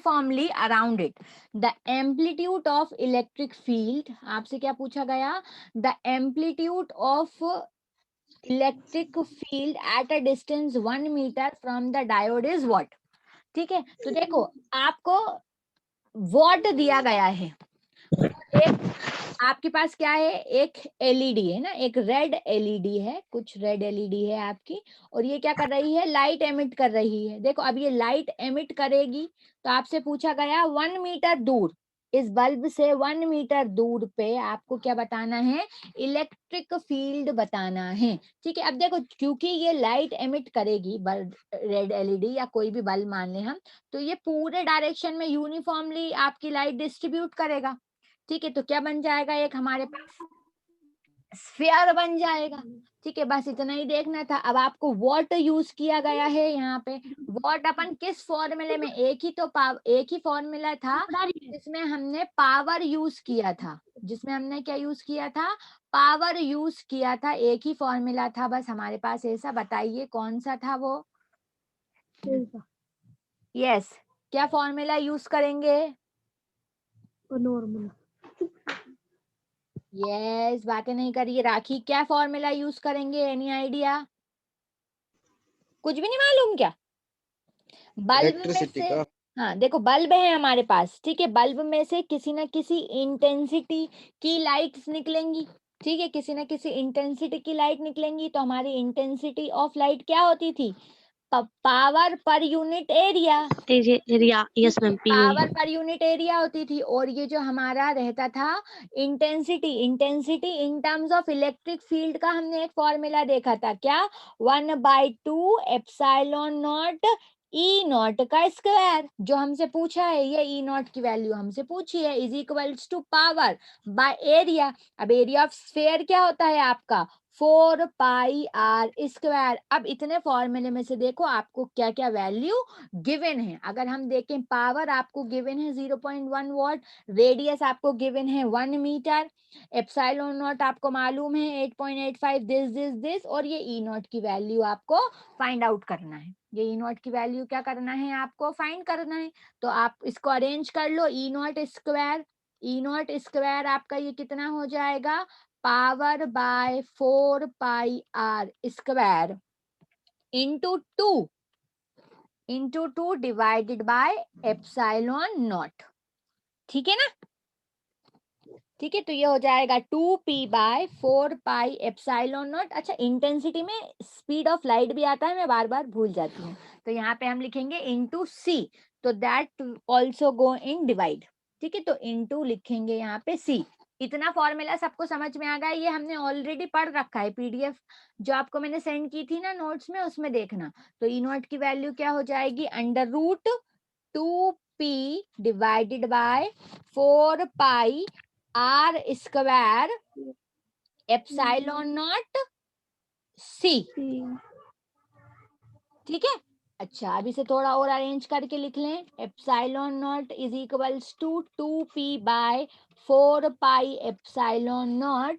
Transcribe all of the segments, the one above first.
Uniformly around it. The amplitude of electric field, आपसे क्या पूछा गया, the amplitude of electric field at a distance 1 metre from the diode is what. ठीक है, तो देखो आपको वॉट दिया गया है, एक आपके पास क्या है, एक एलईडी है ना, एक रेड एलईडी है, कुछ रेड एलईडी है आपकी, और ये क्या कर रही है, लाइट एमिट कर रही है। देखो अब ये लाइट एमिट करेगी, तो आपसे पूछा गया 1 मीटर दूर, इस बल्ब से 1 मीटर दूर पे आपको क्या बताना है, इलेक्ट्रिक फील्ड बताना है। ठीक है, अब देखो क्योंकि ये लाइट एमिट करेगी, बल्ब रेड एलईडी या कोई भी बल्ब मान लें हम, तो ये पूरे डायरेक्शन में यूनिफॉर्मली आपकी लाइट डिस्ट्रीब्यूट करेगा। ठीक है, तो क्या बन जाएगा, एक हमारे पास स्फीयर बन जाएगा। ठीक है, बस इतना ही देखना था। अब आपको वॉट यूज किया गया है यहाँ पे, वॉट अपन किस फॉर्मूले में, एक ही फॉर्मूला था जिसमें हमने पावर यूज किया था, जिसमें हमने क्या यूज किया था, पावर यूज किया था, एक ही फॉर्मूला था बस हमारे पास ऐसा। बताइए कौन सा था वो। यस, क्या फॉर्मूला यूज करेंगे, नॉर्मल। यस, बातें नहीं करिए राखी, क्या फॉर्मूला यूज करेंगे, एनी आइडिया, कुछ भी नहीं मालूम क्या, बल्ब में इलेक्ट्रिसिटी से, का। हाँ देखो बल्ब है हमारे पास, ठीक है, बल्ब में से किसी ना किसी इंटेंसिटी की लाइट्स निकलेंगी। ठीक है, किसी ना किसी इंटेंसिटी की लाइट निकलेंगी, तो हमारी इंटेंसिटी ऑफ लाइट क्या होती थी, power per unit area, area, yes ma'am, power per unit area होती थी। और ये जो हमारा रहता था intensity, intensity in terms of electric field का हमने एक फॉर्मूला देखा था, क्या, 1/2 एप्सिलॉन नॉट ई नॉट का स्क्वायर, जो हमसे पूछा है, ये ई नॉट की वैल्यू हमसे पूछी है, is equals to power by area. अब एरिया ऑफ स्फीयर क्या होता है आपका, 4πr²। अब इतने फॉर्मूले में से देखो आपको क्या क्या वैल्यू गिवन है। अगर हम देखें, पावर आपको गिवन है 0.1 वॉट, रेडियस आपको गिवन है 1 मीटर, एप्सिलॉन नॉट आपको मालूम है 8.85, दिस, और ये ई नॉट की वैल्यू आपको फाइंड आउट करना है। ये ई नॉट की वैल्यू क्या करना है, आपको फाइंड करना है। तो आप इसको अरेंज कर लो, ई नॉट स्क्वायर आपका ये कितना हो जाएगा, power bye 4πr² into 2 divided by epsilon naught. ठीक है ना, ठीक है, तो ये हो जाएगा 2p/4πε0। अच्छा, इंटेंसिटी में स्पीड ऑफ लाइट भी आता है, मैं बार बार भूल जाती हूँ, तो यहाँ पे हम लिखेंगे इंटू c, तो that also go in divide. ठीक है, तो इंटू लिखेंगे यहाँ पे c। इतना फॉर्मूला सबको समझ में आ गया, ये हमने ऑलरेडी पढ़ रखा है, पीडीएफ जो आपको मैंने सेंड की थी ना नोट्स में, उसमें देखना। तो ई नॉट की वैल्यू क्या हो जाएगी, √2p divided by 4πr² epsilon not c। ठीक है, अच्छा अब इसे थोड़ा और अरेंज करके लिख लें, epsilon naught is equals to 2p/4πε0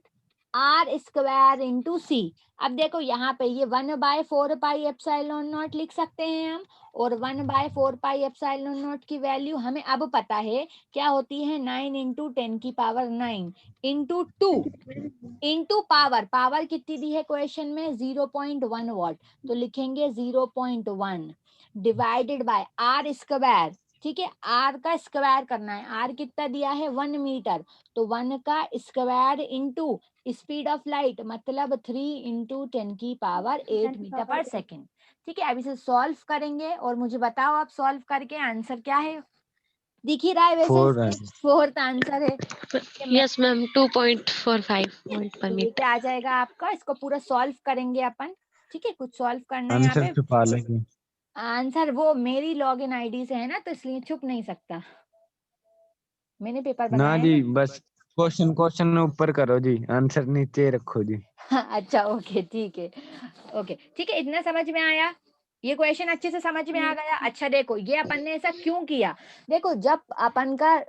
r² into c। अब देखो यहाँ पे ये 1/4πε0 लिख सकते हैं हम, और 1/4πε0 की वैल्यू हमें अब पता है क्या होती है, 9 × 10⁹ इंटू 2 इंटू पावर कितनी दी है क्वेश्चन में, 0.1 वॉट, तो लिखेंगे 0.1 डिवाइडेड बाय r²। ठीक है, r का स्क्वायर करना है, r कितना दिया है 1 मीटर, तो 1 का square into speed of light, मतलब 3 × 10⁸ मीटर/सेकेंड। ठीक है, अब इसे सॉल्व करेंगे और मुझे बताओ आप सॉल्व करके आंसर क्या है, दिख ही रहा है वैसे, 4 फोर्थ आंसर है। यस मैम, 2.45 वोल्ट पर तो ये मीटर। क्या आ जाएगा आपका, इसको पूरा सॉल्व करेंगे अपन। ठीक है, कुछ सॉल्व करना है यहाँ आंसर पे, छुपा लेंगे। आंसर वो मेरी लॉगिन आईडी से है ना, तो इसलिए छुप नहीं सकता, मैंने पेपर ना बनाया है जी, ना। बस क्वेश्चन ऊपर करो जी, आंसर नीचे रखो जी। अच्छा ओके, ठीक है, ओके ठीक है, इतना समझ में आया, ये क्वेश्चन अच्छे से समझ में आ गया। अच्छा देखो ये अपन ने ऐसा क्यों किया, देखो जब अपन का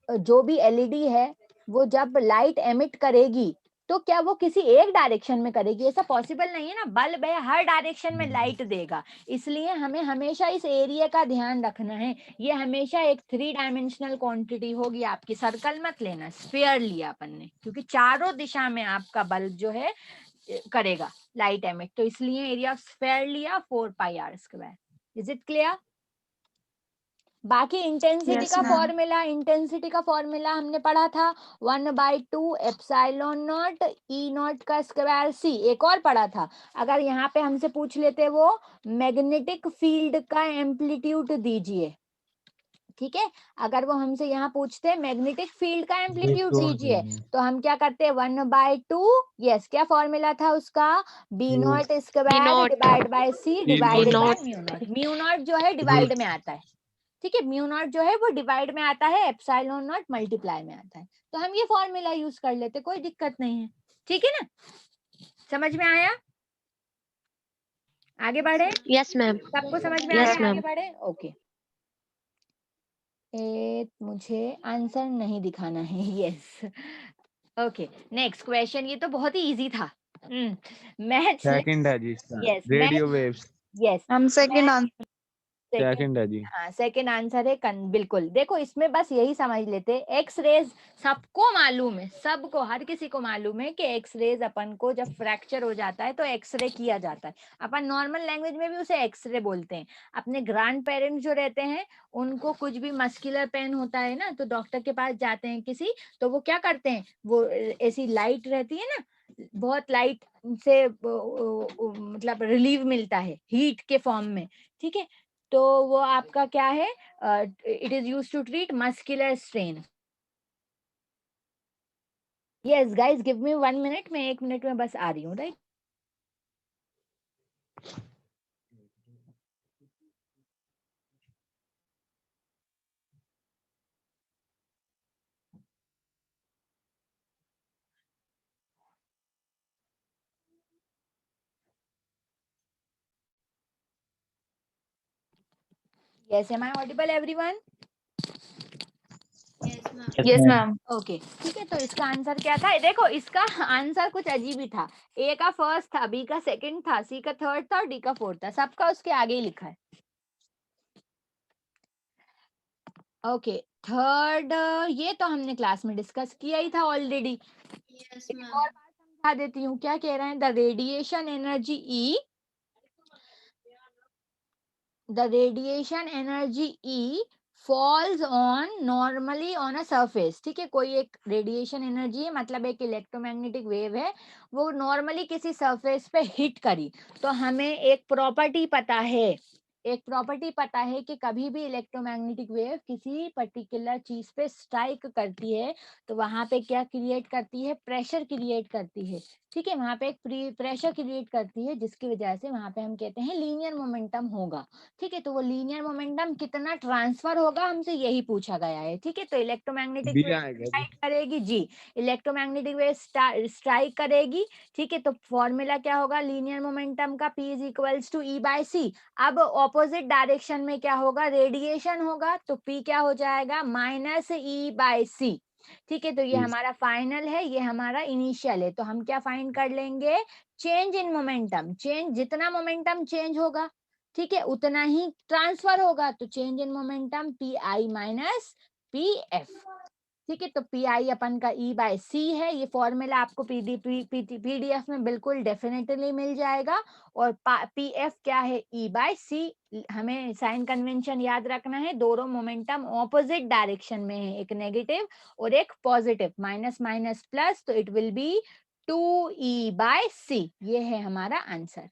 जो भी एलईडी है वो जब लाइट एमिट करेगी, तो क्या वो किसी एक डायरेक्शन में करेगी? ऐसा पॉसिबल नहीं है ना, बल्ब है हर डायरेक्शन में लाइट देगा, इसलिए हमें हमेशा इस एरिया का ध्यान रखना है। ये हमेशा एक 3 डायमेंशनल क्वांटिटी होगी आपकी, सर्कल मत लेना, स्फीयर लिया अपन ने, क्योंकि चारों दिशा में आपका बल्ब जो है करेगा लाइट एमिट, तो इसलिए एरिया ऑफ स्फीयर लिया 4 pi r square. Is it clear? बाकी इंटेंसिटी Yes, का ma'am. फॉर्मूला, इंटेंसिटी का फॉर्मूला हमने पढ़ा था 1/2 एप्सिलॉन नॉट ई नॉट का स्क्वायर सी। एक और पढ़ा था, अगर यहाँ पे हमसे पूछ लेते वो मैग्नेटिक फील्ड का एम्पलीट्यूड दीजिए, ठीक है, अगर वो हमसे यहाँ पूछते हैं मैग्नेटिक फील्ड का एम्पलीट्यूड दीजिए, तो हम क्या करते हैं 1/2, यस, क्या फॉर्मूला था उसका, B naught square naught. Divide by C B divided by naught. Mu naught. Mu naught जो है डिवाइड में आता है, ठीक है, म्यू नॉट जो है वो डिवाइड में आता है, एप्सिलॉन नॉट मल्टीप्लाई में आता है, तो हम ये फॉर्मूला यूज कर लेते, कोई दिक्कत नहीं है, ठीक है ना, समझ में आया? आगे बढ़े, Yes, ma'am. सबको समझ में आ Yes, गया? आगे ma'am. बढ़े, ओके। मुझे आंसर नहीं दिखाना है, यस, ओके, नेक्स्ट क्वेश्चन। ये तो बहुत ही इजी था, मैथ्स, सेकंड है जी इसका, यस, रेडियो वेव्स। यस, हम सेकंड आंसर। सेकंड है जी। हाँ सेकंड आंसर है, बिल्कुल। देखो इसमें बस यही समझ लेते, एक्स रेज सबको मालूम है, सबको, हर किसी को मालूम है कि एक्स रेज अपन को जब फ्रैक्चर हो जाता है तो एक्सरे किया जाता है, अपन नॉर्मल लैंग्वेज में भी उसे एक्सरे बोलते हैं। अपने ग्रैंड पेरेंट्स जो रहते हैं उनको कुछ भी मस्कुलर पेन होता है ना, तो डॉक्टर के पास जाते हैं किसी, तो वो क्या करते हैं, वो ऐसी लाइट रहती है ना, बहुत लाइट से मतलब रिलीव मिलता है हीट के फॉर्म में, ठीक है, तो वो आपका क्या है, it is used to treat muscular strain. Yes guys, give me 1 minute, मैं 1 मिनट में बस आ रही हूँ, right. Yes, am I audible everyone? Yes ma'am. Okay, ठीक है, तो इसका आंसर क्या था? देखो इसका आंसर कुछ अजीब ही था, ए का फर्स्ट था, बी का सेकंड था, सी का थर्ड था और डी का फोर्थ था, सबका उसके आगे ही लिखा है। ओके, थर्ड ये तो हमने क्लास में डिस्कस किया ही था ऑलरेडी। एक और बात समझा देती हूँ, क्या कह रहे हैं, the radiation energy E, the radiation energy E falls on normally on a surface, ठीक है, कोई एक रेडिएशन एनर्जी है, मतलब एक इलेक्ट्रोमैग्नेटिक वेव है, वो नॉर्मली किसी सरफेस पे हिट करी, तो हमें एक प्रॉपर्टी पता है, एक प्रॉपर्टी पता है कि कभी भी इलेक्ट्रोमैग्नेटिक वेव किसी पर्टिकुलर चीज पे स्ट्राइक करती है तो वहां पे क्या क्रिएट करती है, प्रेशर क्रिएट करती है, ठीक है, वहां पे एक प्रेशर क्रिएट करती है, जिसकी वजह से वहां पे हम कहते हैं लीनियर मोमेंटम होगा, ठीक है, तो वो लीनियर मोमेंटम कितना ट्रांसफर होगा हमसे यही पूछा गया है, ठीक है, तो इलेक्ट्रोमैग्नेटिक बी वेव आएगा जी। स्ट्राइक करेगी जी, इलेक्ट्रोमैग्नेटिक वेव स्ट्राइक करेगी, ठीक है, तो फॉर्मूला क्या होगा लीनियर मोमेंटम का, P is equals to E by C। अब ऑपोजिट डायरेक्शन में क्या होगा, रेडिएशन होगा, तो P क्या हो जाएगा, -E/C, ठीक है, तो ये हमारा फाइनल है, ये हमारा इनिशियल है, तो हम क्या फाइंड कर लेंगे, चेंज इन मोमेंटम, चेंज, जितना मोमेंटम चेंज होगा, ठीक है, उतना ही ट्रांसफर होगा, तो change in momentum PI minus PF, ठीक है, तो PI अपन का E/C है, ये फॉर्मूला आपको PDF में बिल्कुल डेफिनेटली मिल जाएगा, और PF क्या है, E/C, हमें साइन कन्वेंशन याद रखना है, दोनों मोमेंटम ऑपोजिट डायरेक्शन में है, एक नेगेटिव और एक पॉजिटिव, माइनस माइनस प्लस, तो इट विल बी 2E/C, ये है हमारा आंसर,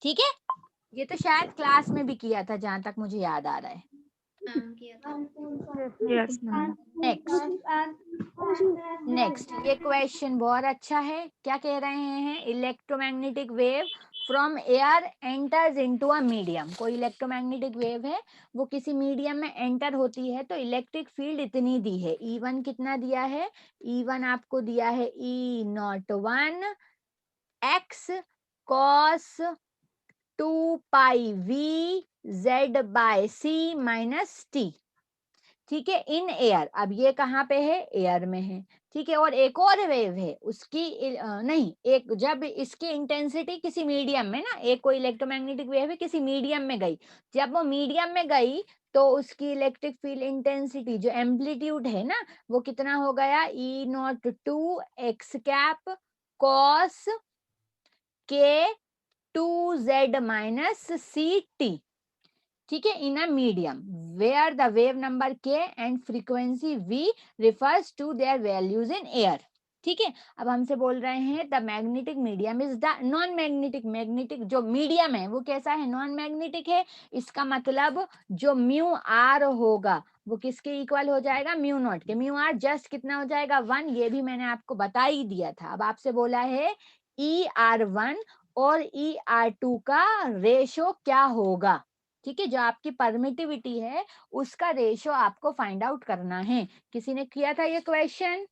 ठीक है, ये तो शायद क्लास में भी किया था जहां तक मुझे याद आ रहा है। Yes ma'am. नेक्स्ट ये क्वेश्चन बहुत अच्छा है, क्या कह रहे हैं, electromagnetic wave from air enters into a medium, कोई इलेक्ट्रोमैग्नेटिक वेव है वो किसी मीडियम में एंटर होती है, तो इलेक्ट्रिक फील्ड इतनी दी है, E1 कितना दिया है, E1 आपको दिया है E01 x cos 2πV Z/C minus T, ठीक है, इन एयर, अब ये कहाँ पे है, एयर में है, ठीक है, और एक और वेव है उसकी नहीं, एक जब इसकी इंटेंसिटी किसी मीडियम में ना, एक कोई इलेक्ट्रोमैग्नेटिक वेव है किसी मीडियम में गई, जब वो मीडियम में गई तो उसकी इलेक्ट्रिक फील्ड इंटेंसिटी जो एम्पलीट्यूड है ना वो कितना हो गया, E naught two x cap cos k 2z minus c t, ठीक है, in a medium where the wave number k and frequency v refers to their values in air, ठीक है। अब हमसे बोल रहे हैं the magnetic medium is the non magnetic, magnetic जो मीडियम है वो कैसा है, नॉन मैग्नेटिक है, इसका मतलब जो म्यू आर होगा वो किसके इक्वल हो जाएगा, म्यू नॉट के, म्यू आर जस्ट कितना हो जाएगा 1, ये भी मैंने आपको बता ही दिया था। अब आपसे बोला है ई आर 1 और ई आर 2 का रेशो क्या होगा, ठीक है, जो आपकी परमिटिविटी है उसका रेशो आपको फाइंड आउट करना है। किसी ने किया था ये क्वेश्चन,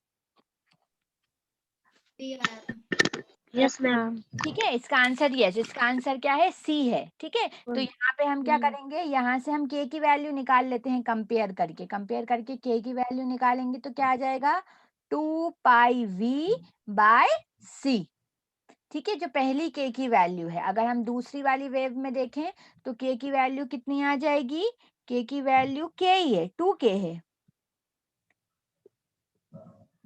यस मैम। ठीक है, इसका आंसर यस, इसका आंसर क्या है, सी है, ठीक है। तो यहाँ पे हम क्या करेंगे, यहाँ से हम के की वैल्यू निकाल लेते हैं, कंपेयर करके के की वैल्यू निकालेंगे तो क्या आ जाएगा 2 पाई वी बाय सी, ठीक है, जो पहली के की वैल्यू है। अगर हम दूसरी वाली वेव में देखें तो के की वैल्यू कितनी आ जाएगी, के की वैल्यू के ही है, 2k है,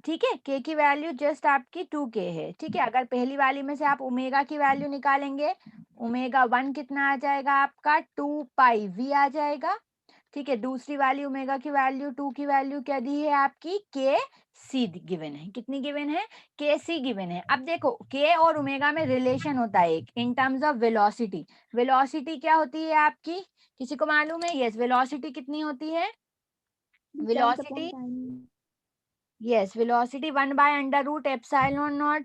ठीक है, के की वैल्यू जस्ट आपकी 2k है, ठीक है। अगर पहली वाली में से आप ओमेगा की वैल्यू निकालेंगे, ओमेगा 1 कितना आ जाएगा आपका 2 पाई वी आ जाएगा, ठीक है। दूसरी वाली ओमेगा की वैल्यू 2 की वैल्यू क्या दी है आपकी, के सी गिवन है, कितनी गिवन है, के सी गिवन है। अब देखो के और ओमेगा में रिलेशन होता है एक in terms of velocity, velocity क्या होती है आपकी, किसी को मालूम है, यस वेलोसिटी कितनी होती है, velocity yes velocity 1 by under root epsilon naught,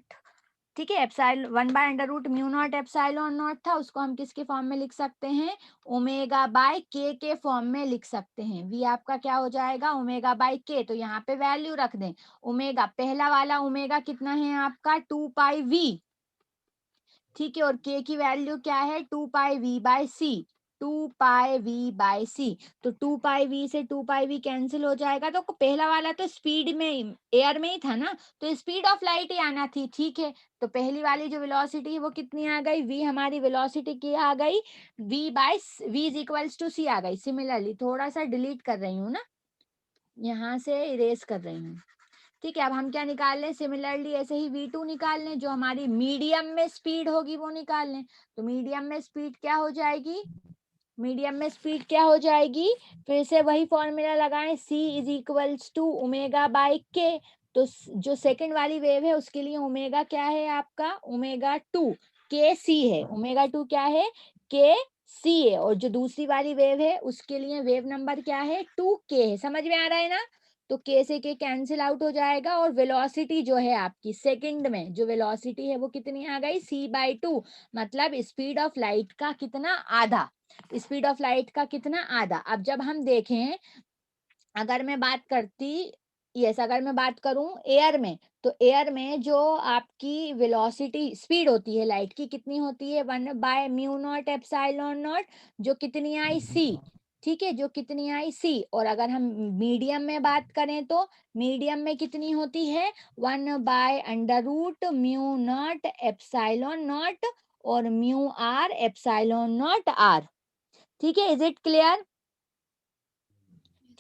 ठीक है, epsilon 1 by under root mu naught epsilon naught था, उसको हम किसके फॉर्म में लिख सकते हैं, ओमेगा बाय के फॉर्म में लिख सकते हैं। वी आपका क्या हो जाएगा, ओमेगा बाय के, तो यहाँ पे वैल्यू रख दें, ओमेगा पहला वाला ओमेगा कितना है आपका 2 पाई वी, ठीक है, और के की वैल्यू क्या है 2 pi v by c, 2 pi v by c, तो 2 पाई वी से 2 पाई वी कैंसिल हो जाएगा, तो पहला वाला तो स्पीड में एयर में ही था ना, तो स्पीड ऑफ लाइट ही आना थी, ठीक है। तो पहली वाली जो वेलोसिटी है वो कितनी आ गई, वी हमारी वेलोसिटी की आ गई, v by v is equals to c आ गई। सिमिलरली थोड़ा सा डिलीट कर रही हूँ ना, यहाँ से इरेज कर रही हूँ, ठीक है। अब हम क्या निकाल लें, सिमिलरली ऐसे ही V2 निकाल लें, जो हमारी मीडियम में स्पीड होगी वो निकाल लें। तो मीडियम में स्पीड क्या हो जाएगी, मीडियम में स्पीड क्या हो जाएगी, फिर से वही फॉर्मूला लगाएं, C is equals to omega by K, तो जो सेकंड वाली वेव है उसके लिए ओमेगा क्या है आपका, ओमेगा 2 के सी है, ओमेगा 2 क्या है, के सी है, और जो दूसरी वाली वेव है उसके लिए वेव नंबर क्या है 2k है, समझ में आ रहा है ना। तो के से के कैंसिल आउट हो जाएगा, और वेलोसिटी जो है आपकी सेकंड में जो वेलोसिटी है वो कितनी आ गई, c/2, मतलब स्पीड ऑफ लाइट का कितना, आधा, स्पीड ऑफ लाइट का कितना, आधा। अब जब हम देखें, अगर मैं बात करती, यस अगर मैं बात करूं एयर में, तो एयर में जो आपकी वेलोसिटी स्पीड होती है लाइट की कितनी होती है, 1 by mu naught epsilon not, जो कितनी आई सी, ठीक है, जो कितनी आई सी। और अगर हम मीडियम में बात करें तो मीडियम में कितनी होती है, 1 by under root mu naught epsilon naught और mu r epsilon naught r, ठीक है, इज इट क्लियर,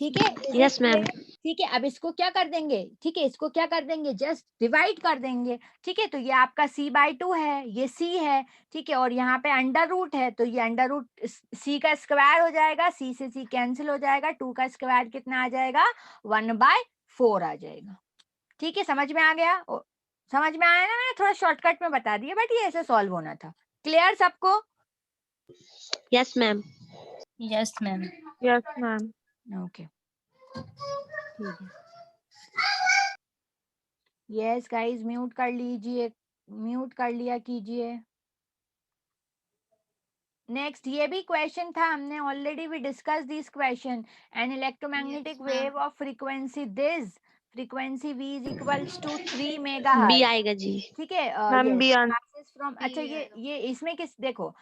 ठीक है, is it yes ma'am. Clear, ठीक है। अब इसको क्या कर देंगे, ठीक है, इसको क्या कर देंगे, जस्ट डिवाइड कर देंगे, ठीक है। तो ये आपका c/2 है, ये c है, ठीक है, और यहाँ पे अंडर रूट है, तो ये अंडर रूट c का स्क्वायर हो जाएगा, c से c कैंसिल हो जाएगा, 2 का स्क्वायर कितना आ जाएगा 1/4 आ जाएगा, ठीक है, समझ में आ गया, समझ में आया ना, मैंने थोड़ा शॉर्टकट में बता दिया, बट ये ऐसे सॉल्व होना था। क्लियर सबको, yes ma'am. Yes ma'am. Yes ma'am. Okay, ठीक है, यस गाइस म्यूट कर लीजिए, म्यूट कर लिया कीजिए। नेक्स्ट ये भी क्वेश्चन था, हमने ऑलरेडी भी discuss this question, an electromagnetic wave of frequency this, frequency v is equals to 3 megahertz, B आएगा जी। ठीक है, ma'am yes, B answer. passes from, अच्छा ये इसमें देखो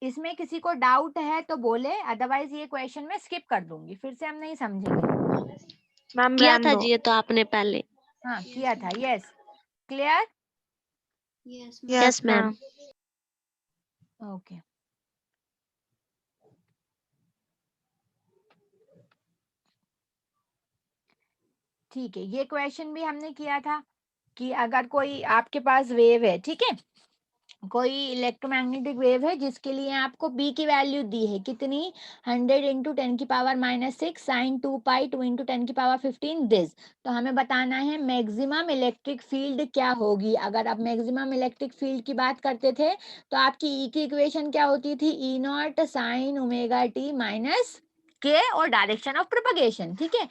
इसमें किसी को डाउट है तो बोले, अदरवाइज ये क्वेश्चन मैं स्किप कर दूंगी, फिर से हम नहीं समझेंगे। मैम किया रहने था दो। जी ये तो आपने पहले। हाँ किया था, yes, clear, Yes, ma'am. Okay. ठीक है, ये क्वेश्चन भी हमने किया था कि अगर कोई आपके पास वेव है, ठीक है, कोई इलेक्ट्रोमैग्नेटिक वेव है जिसके लिए आपको बी की वैल्यू दी है कितनी, 100 into 10⁻⁶ sine 2 pi 2 into 10⁻15 this. तो हमें बताना है मैक्सिमम इलेक्ट्रिक फील्ड क्या होगी। अगर आप मैक्सिमम इलेक्ट्रिक फील्ड की बात करते थे तो आपकी ई की इक्वेशन क्या होती थी, E naught sine omega T minus k और डायरेक्शन ऑफ प्रोपगेशन, ठीक है।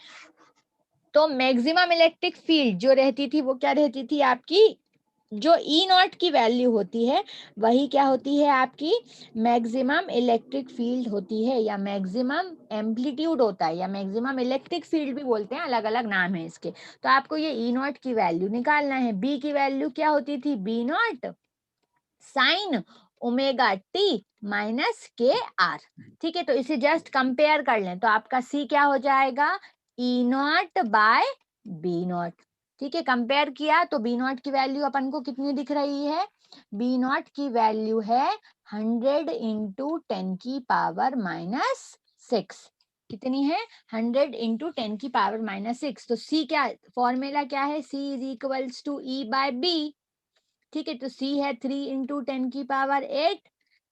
तो मैक्सिमम इलेक्ट्रिक फील्ड जो रहती थी वो क्या रहती थी आपकी, जो ई नॉट की वैल्यू होती है वही क्या होती है आपकी मैक्सिमम इलेक्ट्रिक फील्ड होती है, या मैक्सिमम एम्पलीट्यूड होता है, या मैक्सिमम इलेक्ट्रिक फील्ड भी बोलते हैं, अलग अलग नाम है इसके। तो आपको ये ई नॉट की वैल्यू निकालना है। बी की वैल्यू क्या होती थी, B naught sine omega T minus K R, ठीक है। तो इसे जस्ट कंपेयर कर लें तो आपका सी क्या हो जाएगा, ई नॉट बाय बी नॉट, ठीक है। कंपेयर किया तो बी नॉट की वैल्यू अपन को कितनी दिख रही है, बी नॉट की वैल्यू है 100 इंटू 10⁻⁻6, कितनी है, 100 इंटू 10⁻⁻6। तो सी क्या फॉर्मूला क्या है, c is equals to E by B, ठीक है। तो सी है 3 इंटू 10⁸,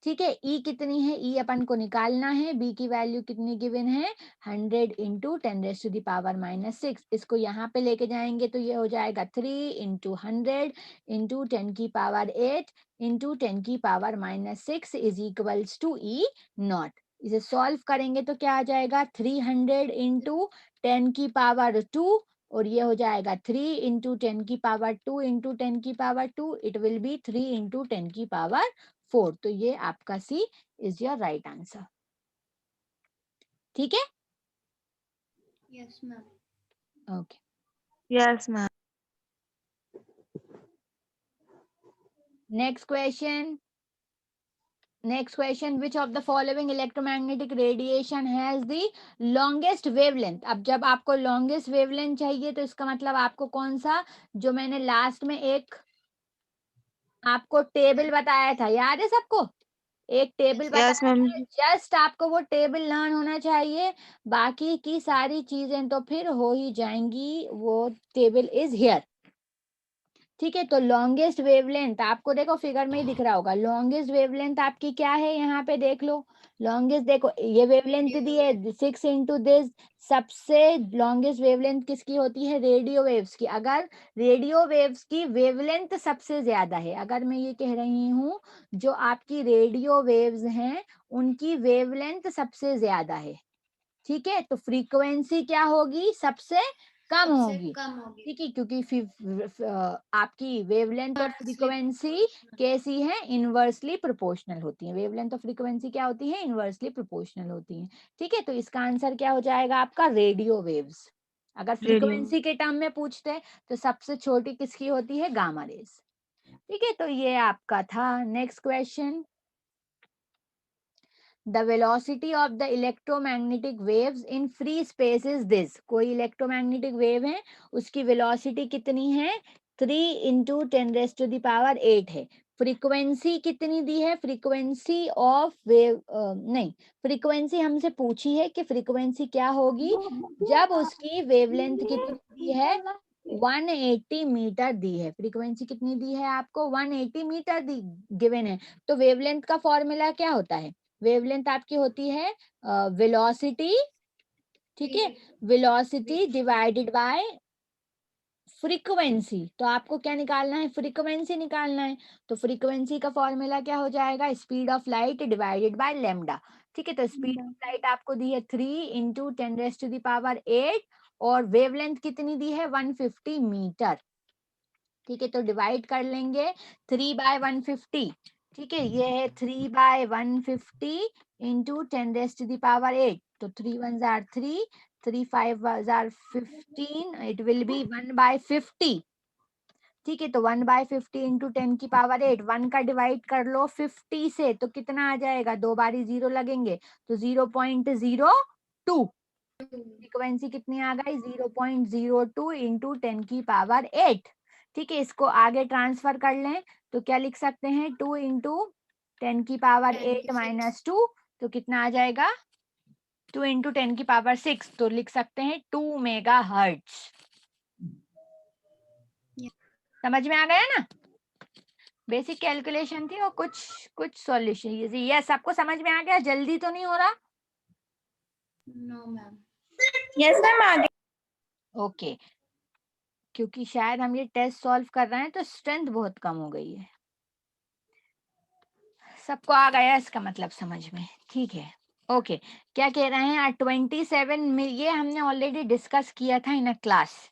ठीक है। ई कितनी है, ई अपन को निकालना है, बी की वैल्यू कितनी गिवन है, 100 इंटू 10⁻⁻6। इसको यहाँ पे लेके जाएंगे तो ये हो जाएगा 3 into 100 into 10⁸ into 10⁻⁻6 is equals to E naught. इसे सॉल्व करेंगे तो क्या आ जाएगा, 300 इंटू 10⁻2 और ये हो जाएगा 3 into 10⁻2 into 10⁻2, it will B 3 into 10⁻4। तो ये आपका सी इज योर राइट आंसर, ठीक है, Yes, ma'am. Okay. Yes, ma'am. Next question, next question, which of the following electromagnetic radiation has the longest wavelength. अब जब आपको लॉन्गेस्ट वेवलेंथ चाहिए तो इसका मतलब आपको कौन सा, जो मैंने लास्ट में एक आपको टेबल बताया था, याद है सबको, एक टेबल Yes, बताया ma'am. था, जस्ट आपको वो टेबल लर्न होना चाहिए, बाकी की सारी चीजें तो फिर हो ही जाएंगी। वो टेबल इज हियर, ठीक है। तो लॉन्गेस्ट वेवलेंथ आपको देखो फिगर में ही दिख रहा होगा, लॉन्गेस्ट वेवलेंथ आपकी क्या है, यहाँ पे देख लो, लॉन्गेस्ट देखो ये वेवलेंथ दी है 6 इंटू दिस। सबसे लॉन्गेस्ट वेवलेंथ किसकी होती है, रेडियो वेव्स की। अगर रेडियो वेव्स की वेवलेंथ सबसे ज्यादा है, अगर मैं ये कह रही हूँ जो आपकी रेडियो वेव्स हैं उनकी वेवलेंथ सबसे ज्यादा है, ठीक है, तो फ्रीक्वेंसी क्या होगी, सबसे कम होगी, ठीक है, क्योंकि आपकी वेवलेंथ और फ्रीक्वेंसी कैसी है, इनवर्सली प्रोपोर्शनल होती है। वेवलेंथ और फ्रीक्वेंसी क्या होती है, इनवर्सली प्रोपोर्शनल होती है, ठीक है। तो इसका आंसर क्या हो जाएगा आपका, रेडियो वेव्स। अगर Radio. फ्रीक्वेंसी के टर्म में पूछते हैं तो सबसे छोटी किसकी होती है, गामा रेज, ठीक है। तो ये आपका था। Next question, the velocity of the electromagnetic waves in free space is this। कोई इलेक्ट्रोमैग्नेटिक वेव है उसकी वेलोसिटी कितनी है, 3 इंटू 10⁸ है। फ्रीक्वेंसी कितनी दी है, फ्रीक्वेंसी ऑफ वेव नहीं, फ्रीक्वेंसी हमसे पूछी है कि फ्रीक्वेंसी क्या होगी जब उसकी वेवलेंथ कितनी दी है, 180 मीटर दी है। फ्रीक्वेंसी कितनी दी है आपको, 180 मीटर दी गिवन है। तो वेवलेंथ का फॉर्मूला क्या होता है, वेवलेंथ आपकी होती है वेलोसिटी, ठीक है, वेलोसिटी डिवाइडेड बाय फ्रीक्वेंसी। तो आपको क्या निकालना है, फ्रीक्वेंसी निकालना है। तो फ्रीक्वेंसी का फॉर्मूला क्या हो जाएगा, speed of light divided by lambda, ठीक है। तो स्पीड ऑफ लाइट आपको दी है 3 इंटू 10⁸ और वेवलेंथ कितनी दी है, 150 मीटर, ठीक है। तो डिवाइड कर लेंगे 3 बाय 150, ठीक है, ये है 3 बाय 150 इंटू 10⁸ तो 3 1 जार 3, 3 5 जार 15, इट विल बी 1 बाय 50, ठीक है। तो 1 बाय 50 इंटू 10⁸, 1 का डिवाइड कर लो 50 से तो कितना आ जाएगा, दो बारी जीरो लगेंगे तो 0.02, फ्रीक्वेंसी कितनी आ गई 0.02 इंटू 10⁸ ठीक है, इसको आगे ट्रांसफर कर लें तो क्या लिख सकते हैं 2 इंटू 10⁸ माइनस 2, तो कितना आ जाएगा 2 इंटू 10⁶, तो लिख सकते हैं 2 मेगाहर्ट्ज। समझ में आ गया ना, बेसिक कैलकुलेशन थी और कुछ सॉल्यूशन। ये सबको समझ में आ गया, जल्दी तो नहीं हो रहा? No ma'am. यस मैम आ गया। ओके, क्योंकि शायद हम ये टेस्ट सॉल्व कर रहे हैं तो स्ट्रेंथ बहुत कम हो गई है। सबको आ गया इसका मतलब समझ में? ठीक है, ओके। क्या कह रहे हैं 27 ये हमने ऑलरेडी डिस्कस किया था इन अ क्लास।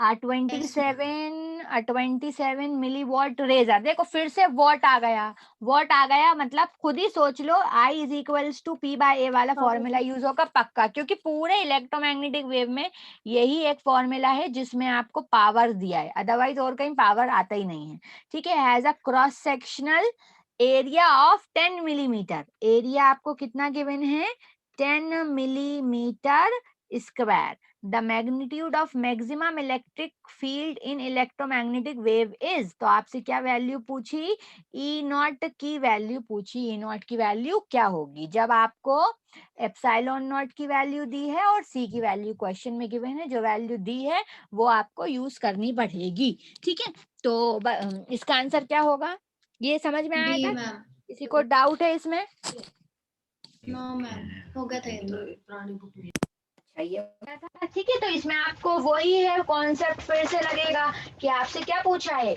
27 मिलीवॉट रेजर, देखो फिर से वॉट आ गया, मतलब खुद ही सोच लो I is equals to P/A वाला फॉर्मूला यूज होगा पक्का, क्योंकि पूरे इलेक्ट्रोमैग्नेटिक वेव में यही एक फॉर्मूला है जिसमें आपको पावर दिया है, अदरवाइज और कहीं पावर आता ही नहीं है। ठीक है, has a cross sectional area of 10 millimetre, area आपको कितना गिवन है 10 millimetre square. The magnitude of maximum electric field in electromagnetic wave is, तो आपसे क्या वैल्यू पूछी, ई नॉट की वैल्यू पूछी। ई नॉट की वैल्यू क्या होगी जब आपको एप्सिलॉन नॉट की वैल्यू दी है और सी की वैल्यू क्वेश्चन में गिवन है, जो वैल्यू दी है वो आपको यूज करनी पड़ेगी। ठीक है, तो इसका आंसर क्या होगा, ये समझ में आया था? मैम। किसी को डाउट है इसमें? नो मैम, हो गया था ये तो पुरानी बुक में। ये था, ठीक है। तो इसमें आपको वही है कॉन्सेप्ट फिर से लगेगा कि आपसे क्या पूछा है,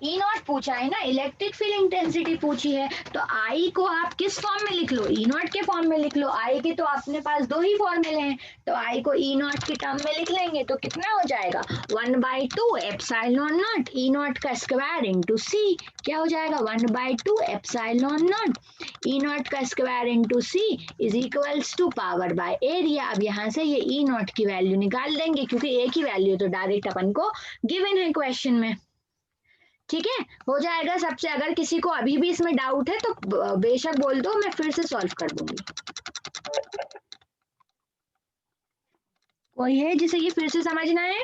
ई नॉट पूछा है ना, इलेक्ट्रिक फील्ड इंटेंसिटी पूछी है, तो आई को आप किस फॉर्म में लिख लो, ई नॉट के फॉर्म में लिख लो। आई के तो अपने पास दो ही फॉर्मूले हैं, तो आई को ई नॉट के टर्म में लिख लेंगे तो कितना हो जाएगा 1/2 एप्सिलॉन नॉट ई नॉट का स्क्वायर इंटू सी, क्या हो जाएगा 1/2 एप्सिलॉन नॉट ई नॉट का square into C is equals to power by area. अब यहाँ से ये ई नॉट की वैल्यू निकाल देंगे, क्योंकि एक ही वैल्यू तो डायरेक्ट अपन को गिवन है क्वेश्चन में। ठीक है, हो जाएगा सबसे। अगर किसी को अभी भी इसमें डाउट है तो बेशक बोल दो, मैं फिर से सॉल्व कर दूंगी। कोई है जिसे ये फिर से समझना है?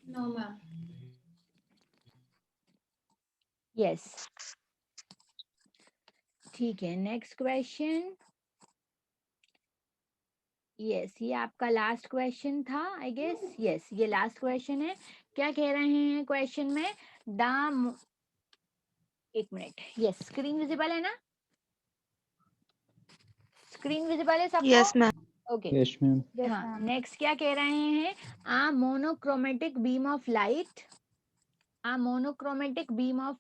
No ma'am. यस, ठीक है। नेक्स्ट क्वेश्चन, यस ये आपका लास्ट क्वेश्चन था आई गेस। यस ये लास्ट क्वेश्चन है। क्या कह रहे हैं क्वेश्चन में, एक मिनट, यस स्क्रीन विजिबल है ना, स्क्रीन विजिबल है सबको? Yes ma'am. Okay, yes ma'am. हाँ। नेक्स्ट क्या कह रहे हैं, a monochromatic beam of light, a monochromatic beam of,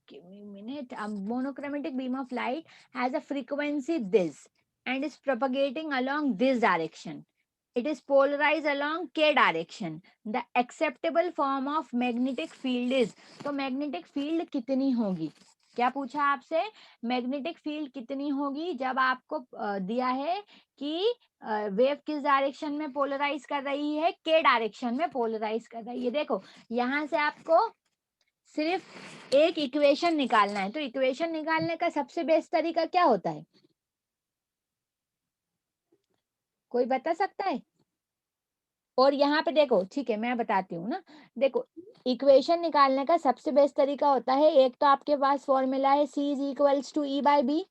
give me a minute, a monochromatic beam of light has a frequency this and is propagating along this direction. It is polarized along k direction. The acceptable form of magnetic field is, तो magnetic field कितनी होगी, क्या पूछा आपसे, magnetic field कितनी होगी जब आपको दिया है कि वेव किस डायरेक्शन में पोलराइज कर रही है, के डायरेक्शन में पोलराइज कर रही है। देखो यहाँ से आपको सिर्फ एक इक्वेशन निकालना है, तो इक्वेशन निकालने का सबसे बेस्ट तरीका क्या होता है, कोई बता सकता है? और यहाँ पे देखो, ठीक है मैं बताती हूँ ना, देखो इक्वेशन निकालने का सबसे बेस्ट तरीका होता है, एक तो आपके पास फॉर्मूला है C is equals to E/B,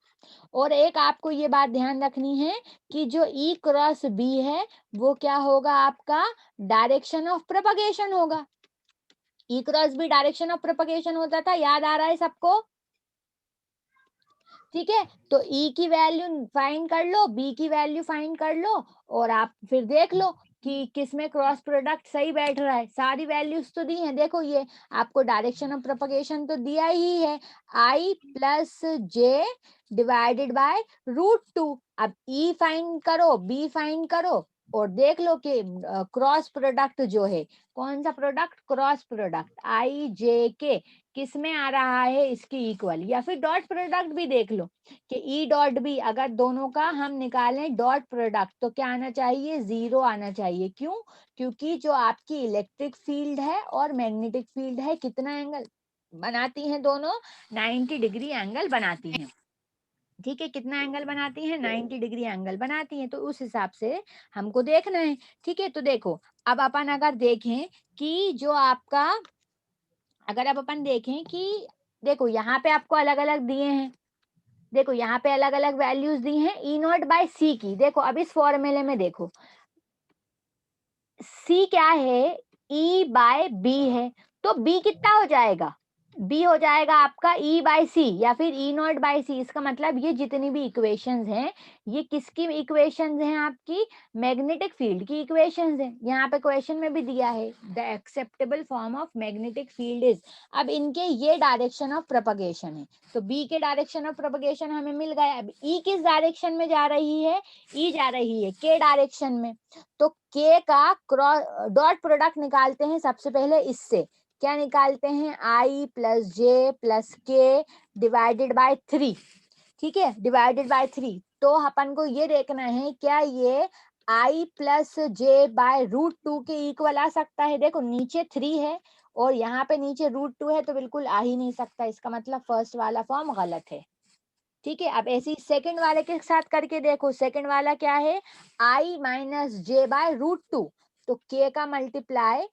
और एक आपको ये बात ध्यान रखनी है कि जो E क्रॉस B है वो क्या होगा, आपका डायरेक्शन ऑफ प्रोपगेशन होगा। E cross B direction of propagation होता था, याद आ रहा है सबको? ठीक है, तो E की वैल्यू फाइंड कर लो, B की वैल्यू फाइंड कर लो, और आप फिर देख लो कि किसमें क्रॉस प्रोडक्ट सही बैठ रहा है। सारी वैल्यूज तो दी हैं, देखो ये आपको डायरेक्शन ऑफ प्रोपगेशन तो दिया ही है, I plus J divided by √2। अब E फाइंड करो, B फाइंड करो, और देख लो कि क्रॉस प्रोडक्ट जो है, कौन सा प्रोडक्ट, क्रॉस प्रोडक्ट IJK किस में आ रहा है इसकी इक्वल, या फिर डॉट प्रोडक्ट भी देख लो कि E डॉट B, अगर दोनों का हम निकालें डॉट प्रोडक्ट तो क्या आना चाहिए, 0 आना चाहिए। क्यों? क्योंकि जो आपकी इलेक्ट्रिक फील्ड है और मैग्नेटिक फील्ड है कितना एंगल बनाती हैं दोनों, 90 डिग्री एंगल बनाती हैं। ठीक है, कितना एंगल बनाती हैं, 90 डिग्री एंगल बनाती हैं, तो उस हिसाब से हमको देखना है। ठीक है, तो देखो अब अपन अगर देखें कि जो आपका, अगर अब अपन देखें कि देखो यहाँ पे आपको अलग अलग दिए हैं, देखो यहाँ पे अलग अलग वैल्यूज दी हैं ई नॉट बाय सी की। देखो अब इस फॉर्मूले में देखो सी क्या है, ई बाय बी है, तो बी कितना हो जाएगा, बी हो जाएगा आपका ई बाय सी या फिर ई नॉट बाय सी। इसका मतलब ये जितनी भी इक्वेशंस हैं ये किसकी इक्वेशंस हैं, आपकी मैग्नेटिक फील्ड की इक्वेशंस हैं। यहाँ पे क्वेश्चन में भी दिया है the acceptable form of magnetic field is, अब इनके ये डायरेक्शन ऑफ प्रोपगेशन है, तो बी के डायरेक्शन ऑफ प्रोपगेशन हमें मिल गया। अब ई किस डायरेक्शन में जा रही है, ई जा रही है के डायरेक्शन में, तो के का क्रॉस डॉट प्रोडक्ट निकालते हैं सबसे पहले, इससे क्या निकालते हैं, आई प्लस जे प्लस के डिवाइडेड बाय 3। ठीक है, डिवाइडेड बाय 3, तो अपन को ये देखना है क्या ये आई प्लस जे बाय √2 के इक्वल आ सकता है। देखो नीचे 3 है और यहाँ पे नीचे √2 है, तो बिल्कुल आ ही नहीं सकता, इसका मतलब फर्स्ट वाला फॉर्म गलत है। ठीक है, अब ऐसे ही सेकंड वाले के साथ करके देखो, सेकंड वाला क्या है, आई माइनस जे बाय √2, तो के का मल्टीप्लाई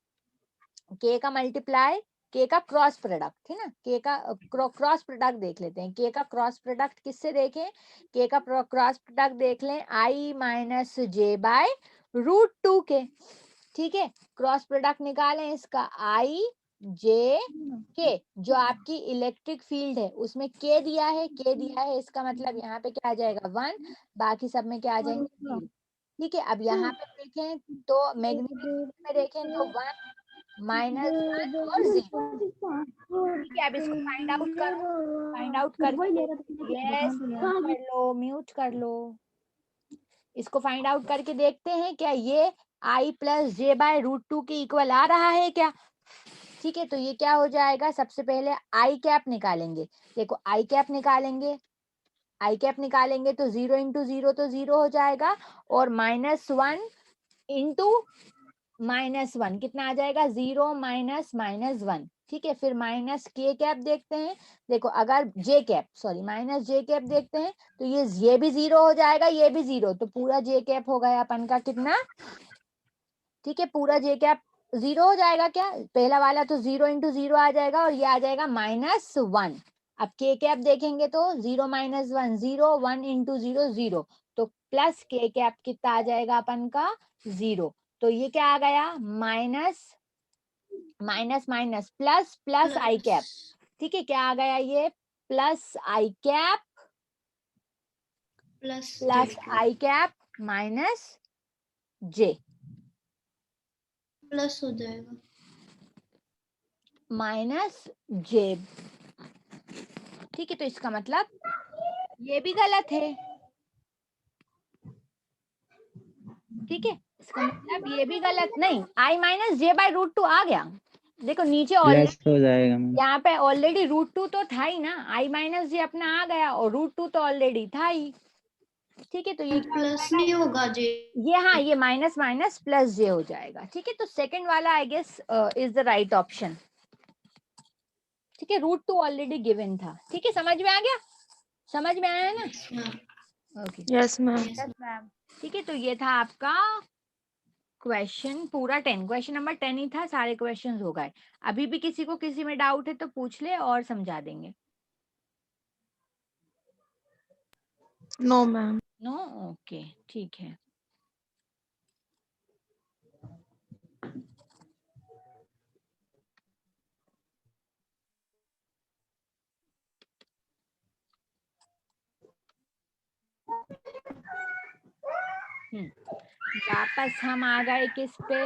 के का क्रॉस प्रोडक्ट है ना, के का क्रॉस प्रोडक्ट देख लेते हैं, के का क्रॉस प्रोडक्ट किससे देखें, के का क्रॉस प्रोडक्ट देख लें आई माइनस जे बाय √2 के। ठीक है, क्रॉस प्रोडक्ट निकालें इसका आई जे के, जो आपकी इलेक्ट्रिक फील्ड है उसमें के दिया है, इसका मतलब यहाँ पे क्या आ जाएगा 1, बाकी सब में क्या आ जाएंगे 0। ठीक है, अब यहाँ पे देखें तो मैग्नेटिक फील्ड में देखें तो 1 -1 और 0। ठीक है, अब इसको फाइंड आउट करो, फाइंड आउट करके यस म्यूट कर लो, इसको फाइंड आउट करके देखते हैं क्या ये आई प्लस जे बाय √2 के इक्वल आ रहा है क्या। ठीक है, तो ये क्या हो जाएगा, सबसे पहले आई कैप निकालेंगे। देखो आई कैप निकालेंगे, तो 0 इंटू 0 तो 0 हो जाएगा, और -1 इंटू -1 कितना आ जाएगा, 0 माइनस -1। ठीक है, फिर माइनस के कैप देखते हैं, देखो अगर जे कैप माइनस जे कैप देखते हैं तो ये भी 0 हो जाएगा, ये भी 0, तो पूरा जे कैप हो गया अपन का कितना। ठीक है, पूरा जे कैप 0 हो जाएगा क्या, पहला वाला तो 0 इंटू 0 आ जाएगा और ये आ जाएगा -1। अब के कैप देखेंगे तो 0 माइनस 1 0, 1 इंटू 0 0, तो प्लस के कैप कितना आ जाएगा अपन का 0, तो ये क्या आ गया माइनस माइनस प्लस प्लस आई कैप। ठीक है, क्या आ गया ये प्लस आई कैप प्लस आई कैप माइनस जे, प्लस हो जाएगा माइनस जे। ठीक है, तो इसका मतलब ये भी गलत है। ठीक है, इसका मतलब ये भी गलत नहीं, आई माइनस जे बाय √2 आ गया, देखो नीचे ऑलरेडी प्लस हो जाएगा मैम। यहाँ पे ऑलरेडी √2 तो था ही ना, आई माइनस जे अपना आ गया और √2 तो ऑलरेडी था ही। ठीक है, तो ये क्या हो प्लस जाएगा, नहीं होगा जे, ये हाँ ये माइनस माइनस प्लस जे हो जाएगा। ठीक है, तो सेकंड वाला I guess is the right option. ठीक है, √2 ऑलरेडी गिवन था। ठीक है, समझ में आ गया, समझ में आया ना, okay yes ma'am. Yes ma'am. ठीक है, तो ये था आपका क्वेश्चन पूरा 10, क्वेश्चन नंबर 10 ही था, सारे क्वेश्चंस हो गए। अभी भी किसी को किसी में डाउट है तो पूछ ले और समझा देंगे। No ma'am. नो, ओके ठीक है। वापस हम आ गए किस पे,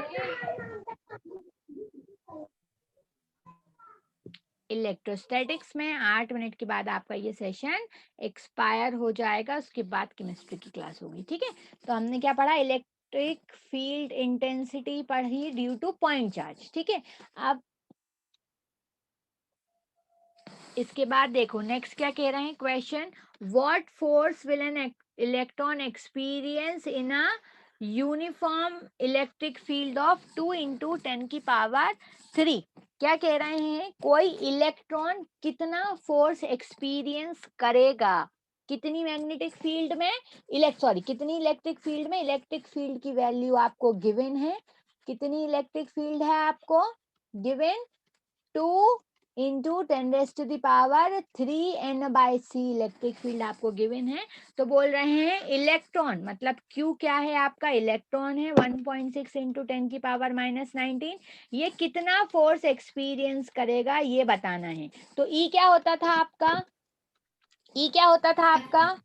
इलेक्ट्रोस्टैटिक्स में। 8 मिनट के बाद आपका ये सेशन एक्सपायर हो जाएगा, उसके बाद केमिस्ट्री की क्लास होगी। ठीक है, तो हमने क्या पढ़ा, इलेक्ट्रिक फील्ड इंटेंसिटी पढ़ी ड्यू टू पॉइंट चार्ज। ठीक है, अब इसके बाद देखो नेक्स्ट क्या कह रहे हैं question, what force will an electron experience in a uniform electric field of 2 into 10⁻³ क्या कह रहे हैं, कोई इलेक्ट्रॉन कितना फोर्स एक्सपीरियंस करेगा कितनी मैग्नेटिक फील्ड में कितनी इलेक्ट्रिक फील्ड में, इलेक्ट्रिक फील्ड की वैल्यू आपको गिवन है, कितनी इलेक्ट्रिक फील्ड है आपको गिवन 2 into 10⁻³ इलेक्ट्रिक फील्ड आपको गिवन है। तो बोल रहे हैं इलेक्ट्रॉन, मतलब Q क्या है आपका, इलेक्ट्रॉन है 1.6 into 10⁻⁻19, ये कितना फोर्स एक्सपीरियंस करेगा ये बताना है। तो E क्या होता था आपका, E क्या होता था आपका,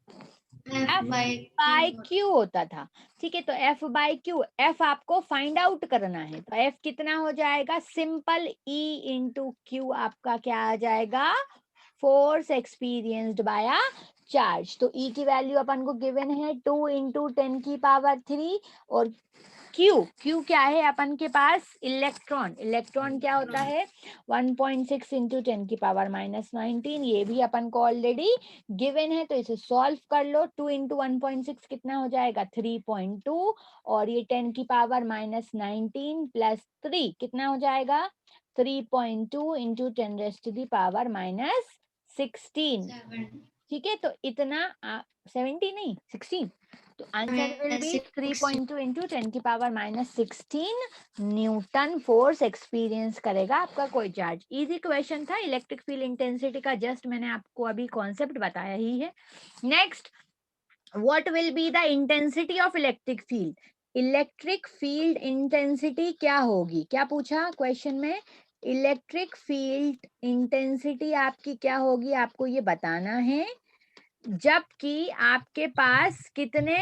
F by Q होता था। ठीक है, तो F by Q, F आपको फाइंड आउट करना है, तो F कितना हो जाएगा, सिंपल E into Q आपका क्या आ जाएगा, force experienced bye a charge. तो E की वैल्यू अपन को गिवन है 2 into 10⁻³ और Q क्या है अपन के पास, इलेक्ट्रॉन क्या होता है 1.6 into 10⁻⁻19, ये भी अपन को ऑलरेडी गिवन है, तो इसे सॉल्व कर लो। 2 into 1.6 कितना हो जाएगा 3.2 और ये 10⁻⁻19 प्लस 3 कितना हो जाएगा 3.2 into 10⁻⁻16। ठीक है, तो इतना 70 नहीं 16, तो answer will be 3.2 into 10⁻⁻16 Newton force experience करेगा आपका कोई चार्ज। इजी क्वेश्चन था इलेक्ट्रिक फील्ड इंटेंसिटी का, जस्ट मैंने आपको अभी कॉन्सेप्ट बताया ही है। Next, what will be the intensity of electric field, electric field intensity क्या होगी, क्या पूछा क्वेश्चन में, इलेक्ट्रिक फील्ड इंटेंसिटी आपकी क्या होगी, आपको ये बताना है जबकि आपके पास कितने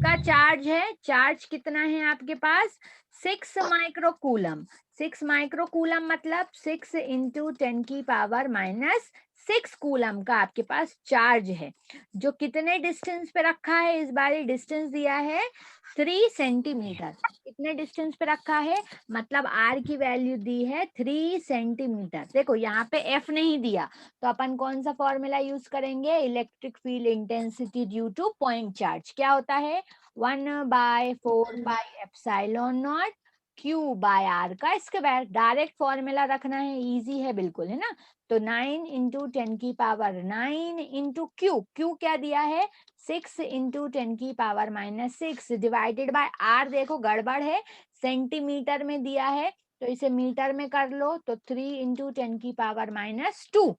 का चार्ज है, चार्ज कितना है आपके पास 6 माइक्रोकूलम, 6 माइक्रोकूलम मतलब 6 into 10⁻⁻6 कूलम का आपके पास चार्ज है, जो कितने डिस्टेंस पे रखा है, इस बार डिस्टेंस दिया है 3 सेंटीमीटर, कितने डिस्टेंस पे रखा है, मतलब R की वैल्यू दी है 3 सेंटीमीटर। देखो यहाँ पे F नहीं दिया, तो अपन कौन सा फॉर्मूला यूज करेंगे, electric field intensity due two point charge क्या होता है 1/4πε0 Q by R का स्क्वायर, डायरेक्ट फॉर्मूला रखना है, इजी है बिल्कुल, है ना। तो 9 into 10⁹ into Q, Q क्या दिया है 6 into 10⁻⁻6 डिवाइडेड बाय R, देखो गड़बड़ है, सेंटीमीटर में दिया है तो इसे मीटर में कर लो, तो 3 into 10⁻⁻2,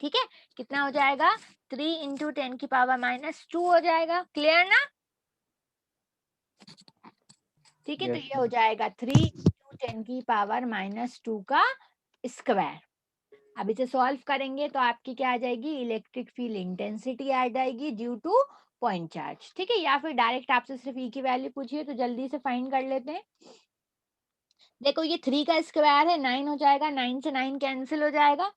ठीक है, कितना हो जाएगा 3 into 10⁻⁻2 हो जाएगा, क्लियर ना। ठीक है, तो ये हो जाएगा 3 into 10⁻⁻2 का स्क्वायर। अब इसे सॉल्व करेंगे तो आपकी क्या आ जाएगी, इलेक्ट्रिक फील्ड इंटेंसिटी आ जाएगी ड्यू टू पॉइंट चार्ज। ठीक है, या फिर डायरेक्ट आपसे सिर्फ E की वैल्यू पूछिए तो जल्दी से फाइंड कर लेते हैं। देखो ये 3 का स्क्वायर है, 9 हो जाएगा, 9 से 9 कैंसिल हो जाएगा,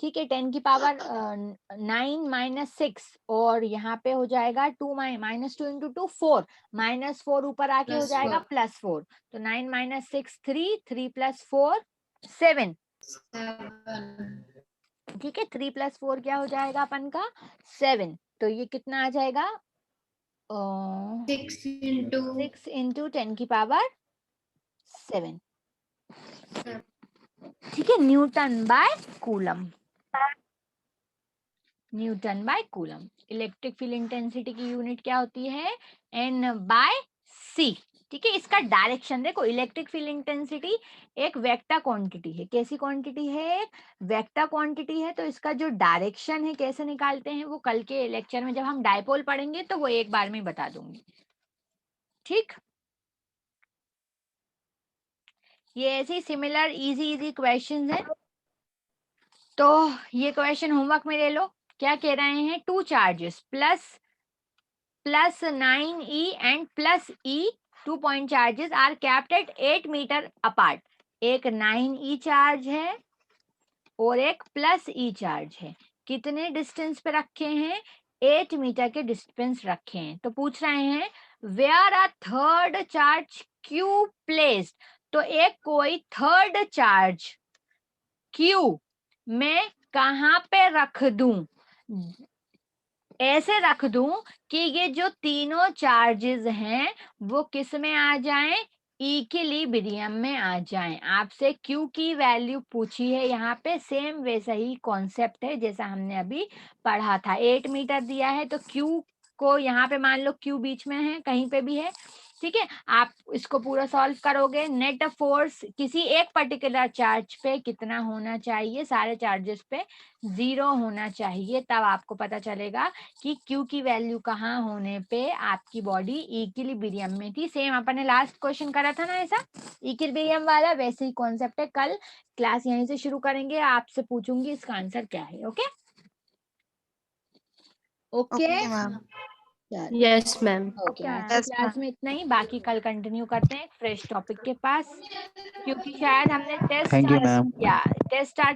ठीक है, 10⁻9 - 6 और यहाँ पे हो जाएगा 2 - 2 into 2 4, -4 ऊपर आके हो जाएगा +4, तो 9 - 6 3, 3 + 4 7, ठीक है, 3 + 4 क्या हो जाएगा अपन का 7, तो ये कितना आ जाएगा 6 into 10⁻7, ठीक है, newton by coulomb, newton by coulomb. Electric field intensity की यूनिट क्या होती है N/C, ठीक है। इसका डायरेक्शन देखो, इलेक्ट्रिक फील्ड इंटेंसिटी एक वेक्टर क्वांटिटी है, कैसी क्वांटिटी है, एक वेक्टर क्वांटिटी है, तो इसका जो डायरेक्शन है कैसे निकालते हैं वो कल के लेक्चर में जब हम डायपोल पढ़ेंगे तो वो एक बार में बता दूंगी, ठीक। ये ऐसे सिमिलर इजी क्वेश्चन है, तो ये क्वेश्चन होमवर्क में ले लो। क्या कह रहे हैं, 2 charges plus 9E and plus E, 2 point charges are kept at 8 meter apart, एक 9E चार्ज है और एक +E चार्ज है, कितने डिस्टेंस पे रखे हैं 8 मीटर के डिस्टेंस रखे हैं। तो पूछ रहे हैं where a third charge Q placed, तो एक कोई थर्ड चार्ज Q मैं कहाँ पे रख दूं, ऐसे रख दूं कि ये जो तीनों चार्जेस हैं वो किस में आ जाएं, इक्विलिब्रियम में आ जाएं। आपसे Q की वैल्यू पूछी है, यहाँ पे सेम वैसा ही कॉन्सेप्ट है जैसा हमने अभी पढ़ा था। 8 मीटर दिया है तो Q को यहाँ पे मान लो Q बीच में है, कहीं पे भी है, ठीक है। आप इसको पूरा सॉल्व करोगे। नेट फोर्स किसी एक पर्टिकुलर चार्ज पे कितना होना चाहिए, सारे चार्जेस पे 0 होना चाहिए, तब आपको पता चलेगा कि Q की वैल्यू कहाँ होने पे आपकी बॉडी इक्विलिब्रियम में थी। सेम अपन ने लास्ट क्वेश्चन करा था ना ऐसा इक्विलिब्रियम वाला, वैसे ही कॉन्सेप्ट है। कल क्लास यहीं से शुरू करेंगे, आपसे पूछूंगी इसका आंसर क्या है। Okay okay ma'am. Yes ma'am. Okay, आज की क्लास में इतना ही, बाकी कल कंटिन्यू करते हैं फ्रेश टॉपिक के पास, क्योंकि शायद हमने test Thank you, start ma'am. किया, टेस्ट स्टार्ट